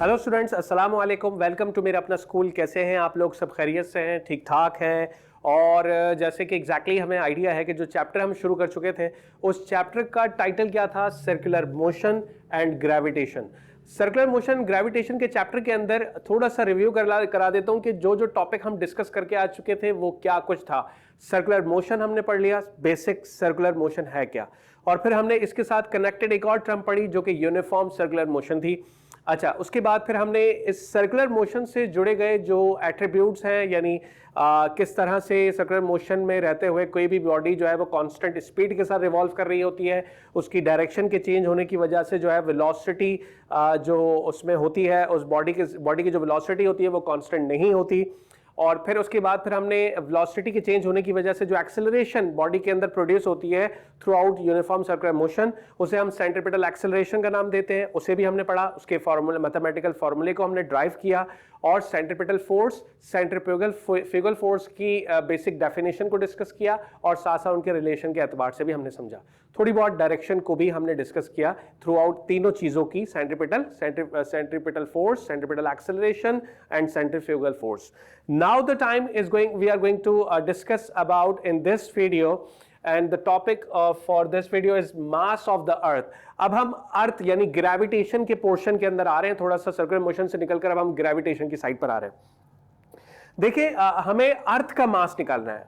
Hello students, अस्सलाम वालेकुम। Welcome to मेरा अपना स्कूल। कैसे हैं आप लोग? सब खैरियत से हैं? ठीक ठाक हैं? और जैसे कि एग्जैक्टली हमें आइडिया है कि जो चैप्टर हम शुरू कर चुके थे उस चैप्टर का टाइटल क्या था? Circular motion and gravitation. Circular motion gravitation के चैप्टर के अंदर थोड़ा सा रिव्यू करा देता हूं कि जो जो टॉपिक हम डिस्कस करके आ चुके थे वो क्या कुछ था। सर्कुलर मोशन हमने पढ़ लिया, बेसिक सर्कुलर मोशन है क्या, और फिर हमने इसके साथ कनेक्टेड एक और टर्म पढ़ी जो कि यूनिफॉर्म सर्कुलर मोशन थी। अच्छा, उसके बाद फिर हमने इस सर्कुलर मोशन से जुड़े गए जो एट्रीब्यूट्स हैं, यानी किस तरह से सर्कुलर मोशन में रहते हुए कोई भी बॉडी जो है वो कांस्टेंट स्पीड के साथ रिवॉल्व कर रही होती है, उसकी डायरेक्शन के चेंज होने की वजह से जो है वेलोसिटी जो उसमें होती है, उस बॉडी की जो वेलोसिटी होती है वो कांस्टेंट नहीं होती। और फिर उसके बाद फिर हमने वेलोसिटी के चेंज होने की वजह से जो एक्सेलरेशन बॉडी के अंदर प्रोड्यूस होती है through out uniform circular motion, उसे हम सेंट्रीपिटल एक्सेलरेशन का नाम देते हैं। उसे भी हमने पढ़ा, उसके फॉर्मूले, मैथमेटिकल फॉर्मूले को हमने ड्राइव किया, और सेंट्रीपिटल फोर्स, सेंट्रीफ्यूगल फोर्स की बेसिक डेफिनेशन को डिस्कस किया, और साथ साथ उनके रिलेशन के एतबार से भी हमने समझा। थोड़ी बहुत डायरेक्शन को भी हमने डिस्कस किया थ्रू आउट तीनों चीजों की, centripetal force, centripetal acceleration and centrifugal force. Now the time is we are going to discuss about in this video, and the topic for this video is mass of the earth. अब हम अर्थ यानी gravitation के portion के अंदर आ रहे हैं, थोड़ा सा सर्कुलर मोशन से निकलकर अब हम ग्रेविटेशन की साइड पर आ रहे हैं। देखिए, हमें अर्थ का मास निकालना है।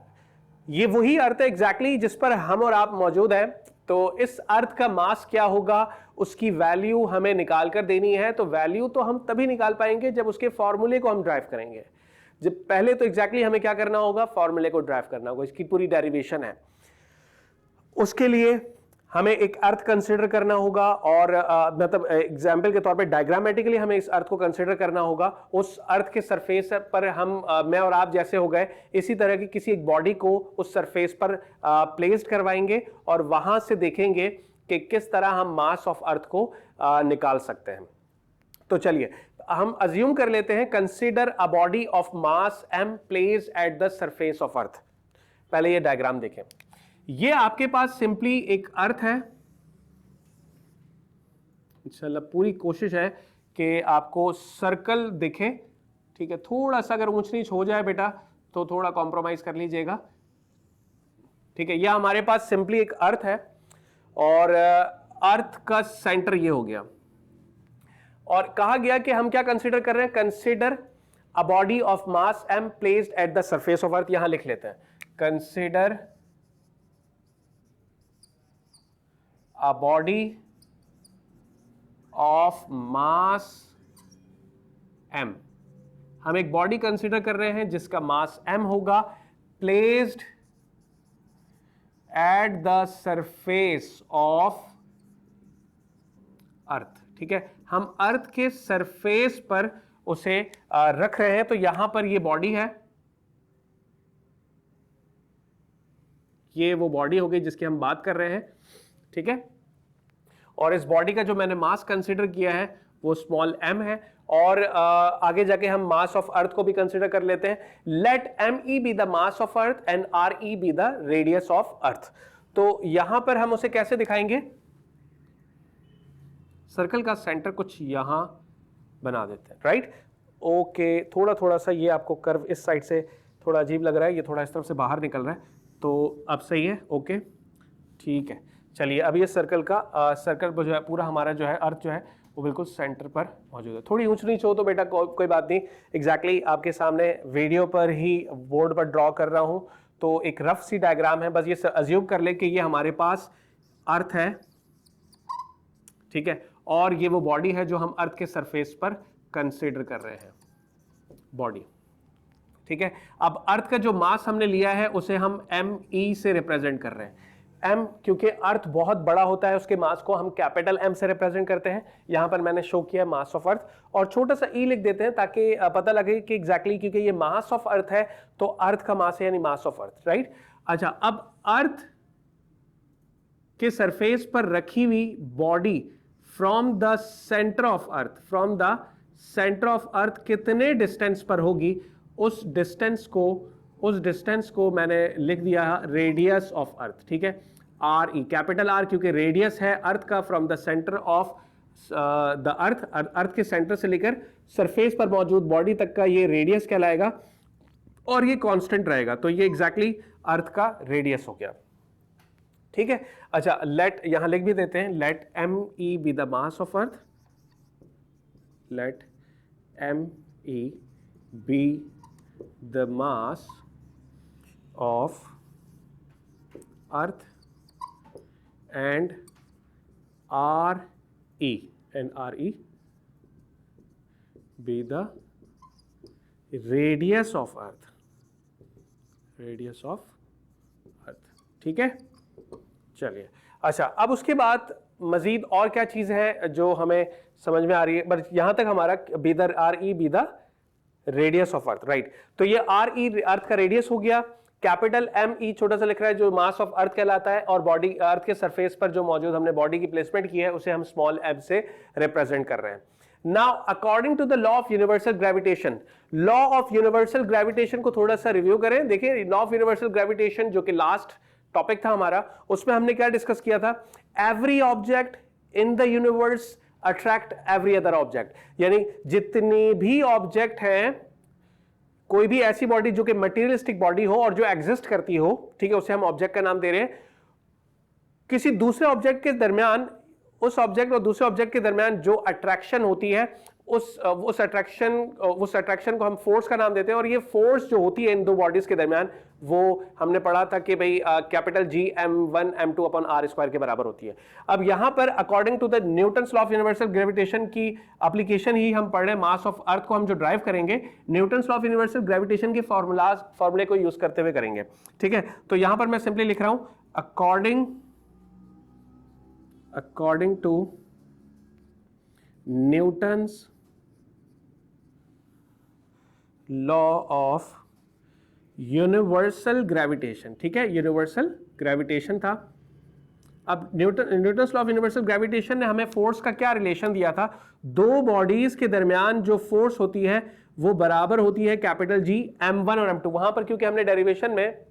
ये वही अर्थ है एग्जैक्टली जिस पर हम और आप मौजूद हैं। तो इस अर्थ का मास क्या होगा, उसकी वैल्यू हमें निकाल कर देनी है। तो वैल्यू तो हम तभी निकाल पाएंगे जब उसके फॉर्मूले को हम ड्राइव करेंगे। जब पहले तो एग्जैक्टली हमें क्या करना होगा, फॉर्मूले को ड्राइव करना होगा, इसकी पूरी डेरिवेशन है। उसके लिए हमें एक अर्थ कंसीडर करना होगा, और मतलब एग्जांपल के तौर पे डायग्रामेटिकली हमें इस अर्थ को कंसीडर करना होगा। उस अर्थ के सरफेस पर हम मैं और आप जैसे हो गए, इसी तरह की किसी एक बॉडी को उस सरफेस पर प्लेस्ड करवाएंगे, और वहां से देखेंगे कि किस तरह हम मास ऑफ अर्थ को निकाल सकते हैं। तो चलिए हम अज्यूम कर लेते हैं, consider a body of mass m placed at the surface of अर्थ। पहले ये डायग्राम देखें। ये आपके पास सिंपली एक अर्थ है। इंशाल्लाह पूरी कोशिश है कि आपको सर्कल दिखे, ठीक है। थोड़ा सा अगर ऊंच नीच हो जाए बेटा तो थोड़ा कॉम्प्रोमाइज कर लीजिएगा, ठीक है। यह हमारे पास सिंपली एक अर्थ है, और अर्थ का सेंटर ये हो गया, और कहा गया कि हम क्या कंसीडर कर रहे हैं, consider a body of mass m placed at the surface of अर्थ। यहां लिख लेते हैं, consider a body of mass m। हम एक बॉडी कंसीडर कर रहे हैं जिसका मास m होगा, placed at the surface of अर्थ, ठीक है। हम अर्थ के सरफेस पर उसे रख रहे हैं। तो यहां पर ये बॉडी है, ये वो बॉडी हो गई जिसकी हम बात कर रहे हैं, ठीक है। और इस बॉडी का जो मैंने मास कंसीडर किया है वो स्मॉल m है, और आगे जाके हम मास ऑफ अर्थ को भी कंसीडर कर लेते हैं। Let me be the mass of earth and re be the radius of earth. तो यहां पर हम उसे कैसे दिखाएंगे, सर्कल का सेंटर कुछ यहां बना देते हैं, राइट। ओके, थोड़ा सा ये आपको कर्व इस साइड से थोड़ा अजीब लग रहा है, ये थोड़ा इस तरफ से बाहर निकल रहा है, तो अब सही है, ओके, ठीक है। चलिए, अब ये सर्कल जो है पूरा हमारा जो है अर्थ जो है वो बिल्कुल सेंटर पर मौजूद है। थोड़ी ऊंच नीच हो तो बेटा कोई बात नहीं, एग्जैक्टली आपके सामने वीडियो पर ही बोर्ड पर ड्रॉ कर रहा हूं, तो एक रफ सी डायग्राम है। बस ये अज्यूम कर ले कि ये हमारे पास अर्थ है, ठीक है, और ये वो बॉडी है जो हम अर्थ के सरफेस पर कंसीडर कर रहे हैं, बॉडी, ठीक है। अब अर्थ का जो मास हमने लिया है उसे हम me से रिप्रेजेंट कर रहे हैं। m क्योंकि अर्थ बहुत बड़ा होता है, उसके मास को हम कैपिटल M से रिप्रेजेंट करते हैं। यहां पर मैंने शो किया मास ऑफ अर्थ, और छोटा सा e लिख देते हैं ताकि पता लगे कि एग्जैक्टली क्योंकि ये मास ऑफ अर्थ है तो अर्थ का मास है यानी मास ऑफ अर्थ, राइट। अच्छा, अब अर्थ के सरफेस पर रखी हुई body from the centre of earth कितने डिस्टेंस पर होगी, उस डिस्टेंस को मैंने लिख दिया रेडियस ऑफ अर्थ, ठीक है, RE, कैपिटल R, क्योंकि रेडियस है अर्थ का from the centre of the earth के सेंटर से लेकर सरफेस पर मौजूद बॉडी तक का ये रेडियस कहलाएगा और ये कांस्टेंट रहेगा। तो ये एग्जैक्टली अर्थ का रेडियस हो गया, ठीक है। अच्छा, लेट यहां लिख भी देते हैं, let M E be the mass of earth, let M E be the mass of earth and RE be the radius of earth, radius of earth, ठीक है। चलिए, अच्छा, अब उसके बाद मजीद और क्या चीज है जो हमें समझ में आ रही है, बट यहां तक हमारा Bidar RE be the radius of earth, right. तो ये RE अर्थ का रेडियस हो गया, कैपिटल ME छोटा सा लिख रहा है जो मास ऑफ अर्थ कहलाता है, और बॉडी अर्थ के सरफेस पर जो मौजूद हमने बॉडी की प्लेसमेंट की है उसे हम स्मॉल m से रिप्रेजेंट कर रहे हैं। Now according to the law of universal gravitation, law of universal gravitation को थोड़ा सा रिव्यू करें। देखिए, लॉ ऑफ यूनिवर्सल ग्रेविटेशन जो कि लास्ट टॉपिक था हमारा, उसमें हमने क्या डिस्कस किया था, every object in the universe attract every other object, यानी जितनी भी ऑब्जेक्ट हैं, कोई भी ऐसी बॉडी जो कि मटेरियलिस्टिक बॉडी हो और जो एग्जिस्ट करती हो, ठीक है, उसे हम ऑब्जेक्ट का नाम दे रहे हैं। किसी दूसरे ऑब्जेक्ट के दरमियान, उस ऑब्जेक्ट और दूसरे ऑब्जेक्ट के दरमियान जो अट्रैक्शन होती है, उस अट्रैक्शन को हम फोर्स का नाम देते हैं। और ये फोर्स जो होती है इन दो बॉडीज के दरमियान, वो हमने पढ़ा था कि भाई capital G m1 m2 upon r square के बराबर होती है। अब यहां पर according to the Newton's law of universal gravitation की एप्लीकेशन ही हम पढ़ रहे हैं। मास ऑफ अर्थ को हम जो ड्राइव करेंगे Newton's law of universal gravitation के फॉर्मूले को यूज करते हुए करेंगे, ठीक है। तो यहां पर मैं सिंपली लिख रहा हूं, according to Newton's law of universal gravitation, ठीक है, यूनिवर्सल ग्रेविटेशन था। अब Newton's law of universal gravitation ने हमें फोर्स का क्या रिलेशन दिया था, दो बॉडीज के दरमियान जो फोर्स होती है वो बराबर होती है कैपिटल G m1 और m2। वहां पर क्योंकि हमने डेरिवेशन में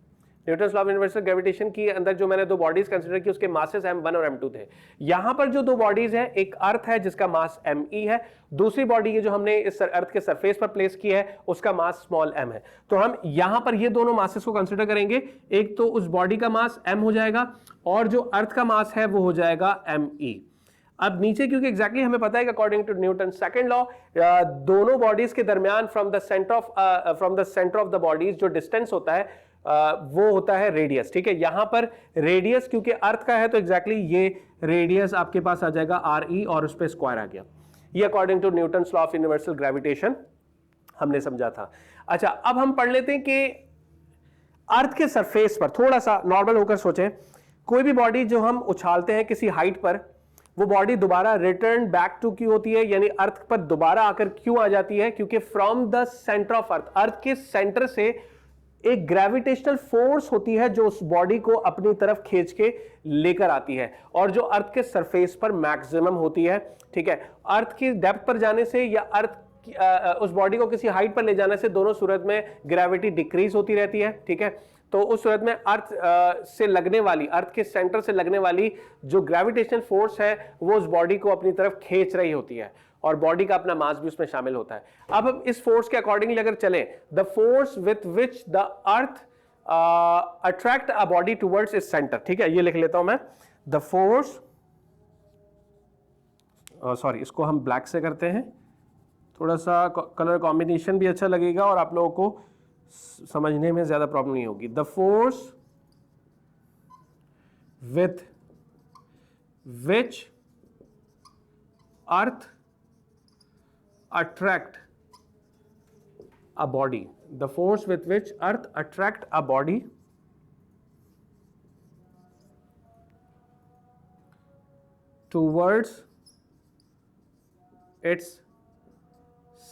Newton's law of universal gravitation की अंदर जो मैंने दो बॉडीज कंसीडर की उसके मासेस m1 और m2 थे। यहां पर जो दो बॉडीज है, एक अर्थ है जिसका मास me है, दूसरी बॉडी जो हमने इस अर्थ के सरफेस पर प्लेस की है उसका मास स्मॉल m है। तो हम यहां पर ये दोनों मासेस को कंसीडर करेंगे, एक तो उस बॉडी का मास m हो जाएगा और जो अर्थ का मास है वो हो जाएगा me। अब नीचे क्योंकि एग्जैक्टली हमें पता है कि according to Newton second law, दोनों बॉडीज के दरमियान from the centre of the bodies जो डिस्टेंस होता है वो होता है रेडियस, ठीक है। यहां पर रेडियस क्योंकि अर्थ का है तो एग्जैक्टली ये रेडियस आपके पास आ जाएगा RE और उस पर स्क्वायर आ गया। ये according to Newton's law of universal gravitation हमने समझा था। अच्छा, अब हम पढ़ लेते हैं कि अर्थ के सरफेस पर थोड़ा सा नॉर्मल होकर सोचें, कोई भी बॉडी जो हम उछालते हैं किसी हाइट पर, वो बॉडी दोबारा रिटर्न बैक टू क्यों होती है, यानी अर्थ पर दोबारा आकर क्यों आ जाती है, क्योंकि from the centre of earth के सेंटर से एक ग्रेविटेशनल फोर्स होती है जो उस बॉडी को अपनी तरफ खींच के लेकर आती है और जो अर्थ के सरफेस पर मैक्सिमम होती है, ठीक है। अर्थ की डेप्थ पर जाने से या उस बॉडी को किसी हाइट पर ले जाने से दोनों सूरत में ग्रेविटी डिक्रीज होती रहती है, ठीक है। तो उस सूरत में अर्थ के सेंटर से लगने वाली जो ग्रेविटेशनल फोर्स है वो उस बॉडी को अपनी तरफ खींच रही होती है और बॉडी का अपना मास भी उसमें शामिल होता है। अब हम इस फोर्स के अकॉर्डिंगली अगर चलें, the force with which the earth attract a body towards its centre, ठीक है, ये लिख लेता हूं मैं, द फोर्स, सॉरी इसको हम ब्लैक से करते हैं, थोड़ा सा कलर कॉम्बिनेशन भी अच्छा लगेगा और आप लोगों को समझने में ज्यादा प्रॉब्लम नहीं होगी। The force with which earth attract a body, the force with which earth attract a body towards its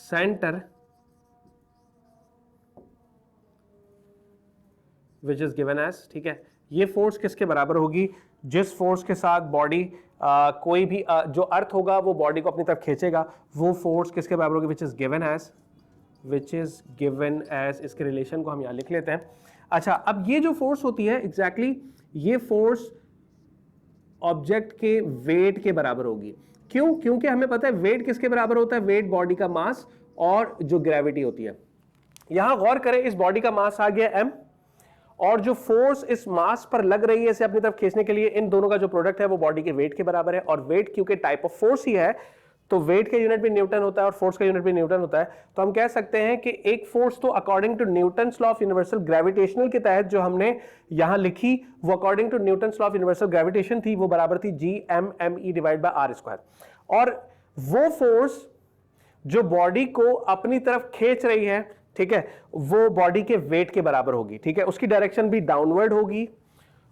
center which is given as, ठीक है। ये फोर्स किसके बराबर होगी, जिस फोर्स के साथ बॉडी कोई भी जो अर्थ होगा वो बॉडी को अपनी तरफ खींचेगा, वो फोर्स किसके बराबर होगी, विच इज गिवन एज, इसके रिलेशन को हम यहां लिख लेते हैं। अच्छा, अब ये जो फोर्स होती है एग्जैक्टली ये फोर्स ऑब्जेक्ट के वेट के बराबर होगी। क्यों? क्योंकि हमें पता है वेट किसके बराबर होता है, वेट बॉडी का मास और जो ग्रेविटी होती है। यहां गौर करें, इस बॉडी का मास आ गया m, और जो फोर्स इस मास पर लग रही है इसे अपनी तरफ खींचने के लिए, इन दोनों का जो प्रोडक्ट है वो बॉडी के वेट के बराबर है। और वेट क्योंकि टाइप ऑफ फोर्स ही है तो वेट का यूनिट भी न्यूटन होता है और फोर्स का यूनिट भी न्यूटन होता है। तो हम कह सकते हैं कि एक फोर्स तो according to Newton's law of universal gravitational के तहत जो हमने यहां लिखी वो according to Newton's law of universal gravitation थी, वो बराबर थी G(m)m(e) divide by r square. और वो फोर्स जो बॉडी को अपनी तरफ खींच रही है, ठीक है, वो बॉडी के वेट के बराबर होगी, ठीक है, उसकी डायरेक्शन भी डाउनवर्ड होगी।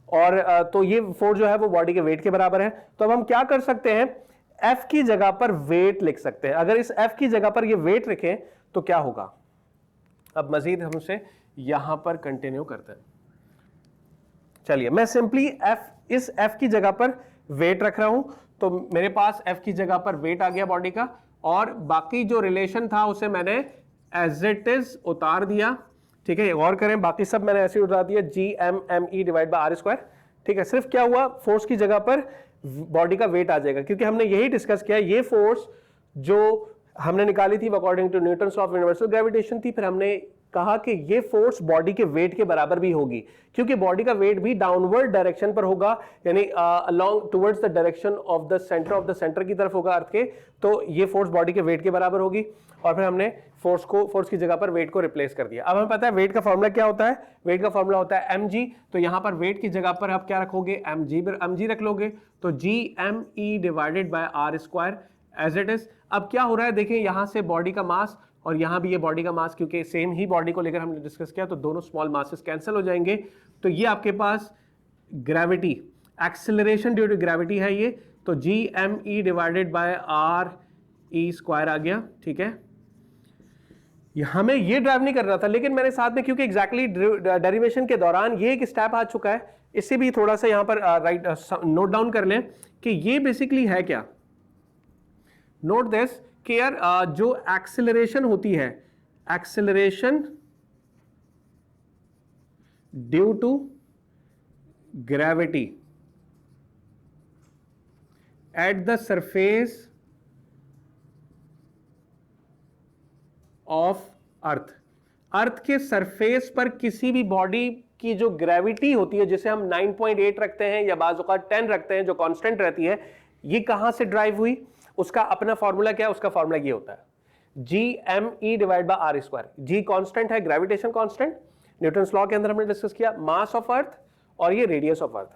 और तो ये फोर्स जो है वो बॉडी के वेट के बराबर है। तो अब हम क्या कर सकते हैं, F की जगह पर वेट लिख सकते हैं। अगर इस F की जगह पर ये वेट लिखें तो क्या होगा? अब मजीद हम उसे यहां पर कंटिन्यू करते हैं। चलिए मैं सिंपली इस F की जगह पर वेट रख रहा हूं, तो मेरे पास F की जगह पर वेट आ गया बॉडी का, और बाकी जो रिलेशन था उसे मैंने एज इट इज उतार दिया, ठीक है। गौर करें, बाकी सब मैंने ऐसे उतार दिया G(m)m(e) divide by r square, ठीक है। सिर्फ क्या हुआ, फोर्स की जगह पर बॉडी का वेट आ जाएगा, क्योंकि हमने यही डिस्कस किया, ये फोर्स जो हमने निकाली थी according to Newton's law of universal gravitation थी। फिर हमने कहा कि ये फोर्स बॉडी के वेट के बराबर भी होगी, क्योंकि बॉडी का वेट भी डाउनवर्ड डायरेक्शन पर होगा, यानी along towards the direction of the centre की तरफ होगा अर्थ के। तो ये फोर्स बॉडी के वेट के बराबर होगी। और फिर हमने फोर्स की जगह पर वेट को रिप्लेस कर दिया। अब हमें पता है वेट का फॉर्मूला क्या होता है, वेट का फॉर्मूला होता है mg। तो यहां पर वेट की जगह पर आप क्या रखोगे, mg रख लोगे, तो G(m)e) divided by r square as it is. अब क्या हो रहा है, देखिए यहां से बॉडी का मास और यहां भी ये बॉडी का मास, क्योंकि सेम ही बॉडी को लेकर हमने डिस्कस किया, तो दोनों स्मॉल मासेस कैंसिल हो जाएंगे। तो ये आपके पास gravity, acceleration due to gravity है ये, तो G(m)e) divided bye r(e) square आ गया, ठीक है। हमें ये ड्राइव नहीं करना था, लेकिन मैंने साथ में, क्योंकि एग्जैक्टली डेरिवेशन के दौरान ये एक स्टेप आ चुका है, इससे भी थोड़ा सा यहां पर राइट नोट डाउन कर लें कि ये बेसिकली है क्या। नोट दिस कि यार जो एक्सेलरेशन होती है, acceleration due to gravity at the surface of earth के सरफेस पर किसी भी बॉडी की जो ग्रेविटी होती है, जिसे हम 9.8 रखते हैं या बाज़ औक़ात 10 रखते हैं, जो कांस्टेंट रहती है, ये कहां से ड्राइव हुई, उसका अपना फॉर्मूला क्या है, उसका फॉर्मूला ये होता है G(m)e) divide by r square. G constant है, ग्रेविटेशन कांस्टेंट, न्यूटन्स लॉ के अंदर हमने डिस्कस किया, मास ऑफ अर्थ और ये रेडियस ऑफ अर्थ।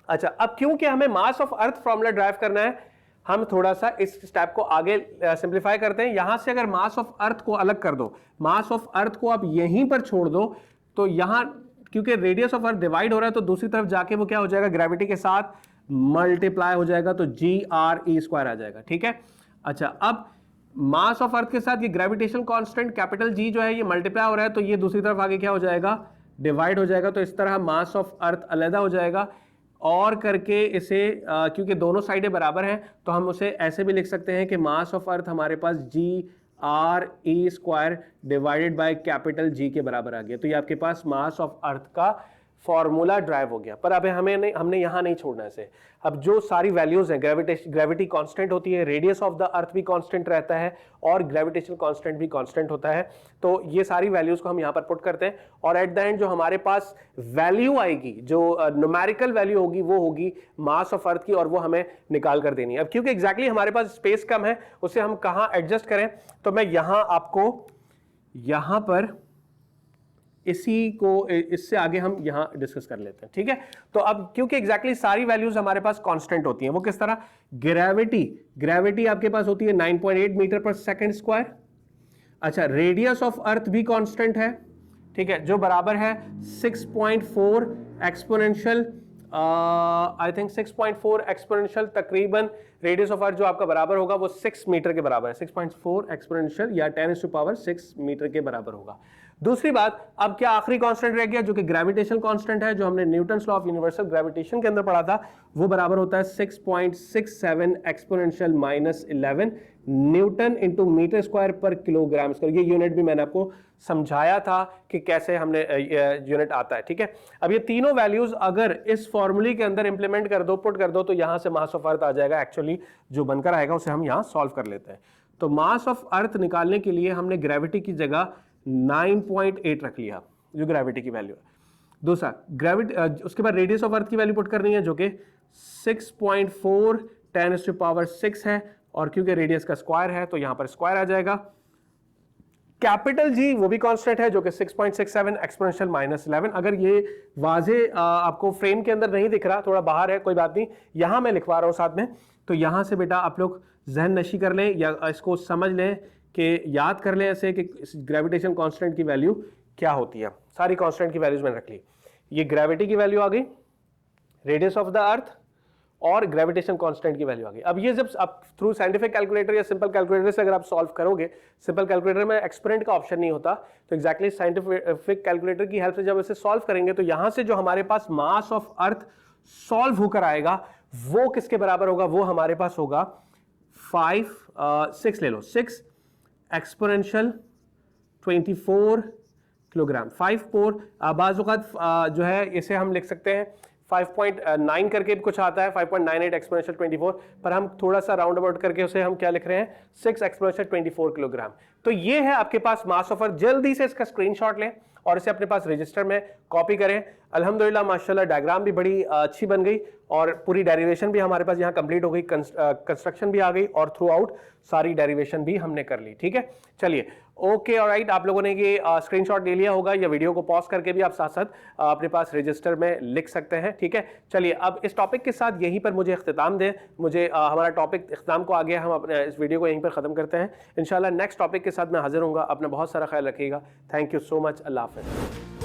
अच्छा, अब क्योंकि हमें मास ऑफ अर्थ फॉर्मूला ड्राइव करना है, हम थोड़ा सा इस स्टेप को आगे सिंप्लीफाई करते हैं। यहां से अगर मास ऑफ अर्थ को अलग कर दो, मास ऑफ अर्थ को आप यहीं पर छोड़ दो, तो यहां क्योंकि रेडियस ऑफ अर्थ डिवाइड हो रहा है, तो दूसरी तरफ जाके वो क्या हो जाएगा, ग्रेविटी के साथ मल्टीप्लाई हो जाएगा, तो G(r)e) स्क्वायर आ जाएगा, ठीक है। अच्छा, अब मास ऑफ अर्थ के साथ ये ग्रेविटेशन कांस्टेंट कैपिटल G जो है ये मल्टीप्लाई हो रहा है, तो ये दूसरी तरफ आगे क्या हो जाएगा, डिवाइड हो जाएगा। तो इस तरह मास ऑफ अर्थ अलग हो जाएगा, और करके इसे क्योंकि दोनों साइडें बराबर हैं, तो हम उसे ऐसे भी लिख सकते हैं कि मास ऑफ अर्थ हमारे पास G(r)e) square divided by capital G के बराबर आ गया। तो ये आपके पास मास ऑफ अर्थ का फॉर्मूला ड्राइव हो गया। पर अब हमने यहां नहीं छोड़ना इसे। अब जो सारी वैल्यूज हैं, ग्रेविटी कांस्टेंट होती है, रेडियस ऑफ द अर्थ भी कांस्टेंट रहता है, और ग्रेविटेशन कांस्टेंट भी कांस्टेंट होता है। तो ये सारी वैल्यूज को हम यहां पर पुट करते हैं, और एट द एंड जो हमारे पास वैल्यू आएगी, जो न्यूमेरिकल वैल्यू होगी, वो होगी मास ऑफ अर्थ की, और वो हमें निकाल कर देनी है। अब क्योंकि एग्जैक्टली हमारे पास स्पेस कम है, उसे हम कहां एडजस्ट करें, तो मैं यहां आपको यहां पर इसी को, इससे आगे हम यहां डिस्कस कर लेते हैं, ठीक है। तो अब क्योंकि एग्जैक्टली सारी वैल्यूज हमारे पास कांस्टेंट होती हैं, वो किस तरह, ग्रेविटी आपके पास होती है 9.8 मीटर पर सेकंड स्क्वायर। अच्छा, रेडियस ऑफ अर्थ भी कांस्टेंट है, ठीक है, जो बराबर है 6.4 एक्सपोनेंशियल, आई थिंक 6.4 एक्सपोनेंशियल, तकरीबन रेडियस ऑफ अर्थ जो आपका बराबर होगा वो 6 मीटर के बराबर है, 6.4 एक्सपोनेंशियल या 10⁻⁶ मीटर के बराबर होगा। दूसरी बात, अब क्या आखिरी कांस्टेंट रह गया जो कि ग्रेविटेशनल कांस्टेंट है, जो हमने Newton law of universal gravitation के अंदर पढ़ा था, वो बराबर होता है 6.67 exponential -11 newton into metre square पर किलोग्राम स्क्वायर। ये यूनिट भी मैंने आपको समझाया था कि कैसे हमने यूनिट आता है, ठीक है। अब ये तीनों वैल्यूज अगर इस फॉर्मूले के अंदर इंप्लीमेंट कर दो, पुट कर दो, तो यहां से मास ऑफ अर्थ आ जाएगा। एक्चुअली जो बनकर आएगा उसे हम यहां सॉल्व कर लेते हैं। तो मास ऑफ अर्थ निकालने के लिए हमने ग्रेविटी की जगह 9.8 रख लिया, जो ग्रेविटी की वैल्यू है। दूसरा ग्रेविटी, उसके बाद रेडियस ऑफ अर्थ की वैल्यू पुट करनी है जो कि 6.4 10⁻⁶ है, और क्योंकि रेडियस का स्क्वायर है तो यहां पर स्क्वायर आ जाएगा। कैपिटल जी वो भी कांस्टेंट है जो कि 6.67 एक्सपोनेंशियल -11। अगर ये वाजे आपको फ्रेम के अंदर नहीं दिख रहा, थोड़ा बाहर है, कोई बात नहीं, यहां मैं लिखवा रहा हूं साथ में, तो यहां से बेटा आप लोग जहन नशी कर लें या इसको समझ लें कि याद कर लें ऐसे कि ग्रेविटेशन कांस्टेंट की वैल्यू क्या होती है। सारी कांस्टेंट की वैल्यूज मैंने रख ली। ये ग्रेविटी की वैल्यू आ गई, रेडियस ऑफ द अर्थ और ग्रेविटेशन कांस्टेंट की वैल्यू आ गई। अब ये जब आप थ्रू साइंटिफिक कैलकुलेटर या सिंपल कैलकुलेटर से अगर आप सॉल्व करोगे, सिंपल कैलकुलेटर में एक्सपेरिमेंट का ऑप्शन नहीं होता, तो एग्जैक्टली साइंटिफिक कैलकुलेटर की हेल्प से जब इसे सॉल्व करेंगे तो यहां से जो हमारे पास मास ऑफ अर्थ सॉल्व होकर आएगा वो किसके बराबर होगा, वो हमारे पास होगा 6 ले लो, 6 एक्सपोनेंशियल 24 किलोग्राम। 5 बाज़ औक़ात जो है इसे हम लिख सकते हैं 5.9 करके कुछ आता है, 5.98 एक्सपोनेंशियल 24, पर हम थोड़ा सा राउंड अबाउट करके उसे हम क्या लिख रहे हैं, 6 एक्सपोनेंशियल 24 किलोग्राम। तो ये है आपके पास मास ऑफ अर्थ। जल्दी से इसका स्क्रीनशॉट लें और इसे अपने पास रजिस्टर में कॉपी करें। अल्हम्दुलिल्लाह माशाल्लाह डायग्राम भी बड़ी अच्छी बन गई और पूरी डेरिवेशन भी हमारे पास यहाँ कंप्लीट हो गई, कंस्ट्रक्शन भी आ गई और थ्रू आउट सारी डेरिवेशन भी हमने कर ली, ठीक है। चलिए ओके ऑलराइट, आप लोगों ने ये स्क्रीनशॉट ले लिया होगा, या वीडियो को पॉज करके भी आप साथ साथ अपने पास रजिस्टर में लिख सकते हैं, ठीक है। चलिए अब इस टॉपिक के साथ यहीं पर मुझे इख्तिताम दें, मुझे हमारा टॉपिक इख्तिताम को आ गया, हम अपने इस वीडियो को यहीं पर ख़त्म करते हैं। इंशाल्लाह नेक्स्ट टॉपिक के साथ मैं हाजिर हूँगा। अपना बहुत सारा ख्याल रखिएगा। Thank you so much. अल्लाह हाफ़िज़।